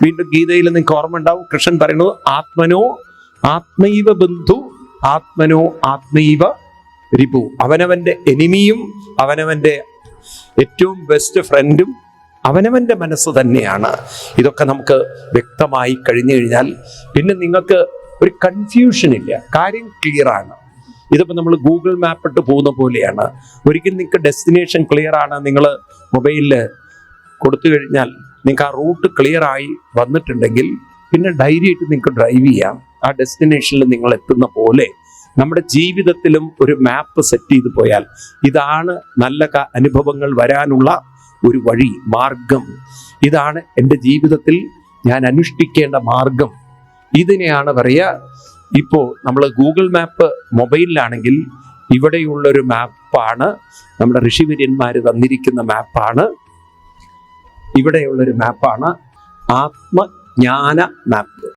വീണ്ടും ഗീതയിൽ നിങ്ങൾക്ക് ഓർമ്മ ഉണ്ടാവും, കൃഷ്ണൻ പറയുന്നത് ആത്മനോ ആത്മൈവ ബന്ധു ആത്മനോ ആത്മൈവ രിപു. അവനവന്റെ എനിമിയും അവനവന്റെ ഏറ്റവും ബെസ്റ്റ് ഫ്രണ്ടും അവനവന്റെ മനസ്സ് തന്നെയാണ്. ഇതൊക്കെ നമുക്ക് വ്യക്തമായി കഴിഞ്ഞു കഴിഞ്ഞാൽ പിന്നെ നിങ്ങൾക്ക് ഒരു കൺഫ്യൂഷൻ ഇല്ല, കാര്യം ക്ലിയർ ആണ്. ഇതിപ്പോൾ നമ്മൾ ഗൂഗിൾ മാപ്പ് ഇട്ട് പോകുന്ന പോലെയാണ്. ഒരിക്കലും നിങ്ങൾക്ക് ഡെസ്റ്റിനേഷൻ ക്ലിയർ ആണ്, നിങ്ങൾ മൊബൈലിൽ കൊടുത്തു കഴിഞ്ഞാൽ നിങ്ങൾക്ക് ആ റൂട്ട് ക്ലിയർ ആയി വന്നിട്ടുണ്ടെങ്കിൽ പിന്നെ ധൈര്യമായിട്ട് നിങ്ങൾക്ക് ഡ്രൈവ് ചെയ്യാം. ആ ഡെസ്റ്റിനേഷനിൽ നിങ്ങൾ എത്തുന്ന പോലെ നമ്മുടെ ജീവിതത്തിലും ഒരു മാപ്പ് സെറ്റ് ചെയ്ത് പോയാൽ ഇതാണ് നല്ല അനുഭവങ്ങൾ വരാനുള്ള ഒരു വഴി, മാർഗം. ഇതാണ് എൻ്റെ ജീവിതത്തിൽ ഞാൻ അനുഷ്ഠിക്കേണ്ട മാർഗം. ഇതിനെയാണ് പറയുക. ഇപ്പോൾ നമ്മൾ ഗൂഗിൾ മാപ്പ് മൊബൈലിലാണെങ്കിൽ ഇവിടെയുള്ളൊരു മാപ്പാണ്, നമ്മുടെ ഋഷിവര്യന്മാർ തന്നിരിക്കുന്ന മാപ്പാണ്. ഇവിടെയുള്ളൊരു മാപ്പാണ് ആത്മജ്ഞാന മാപ്പ്.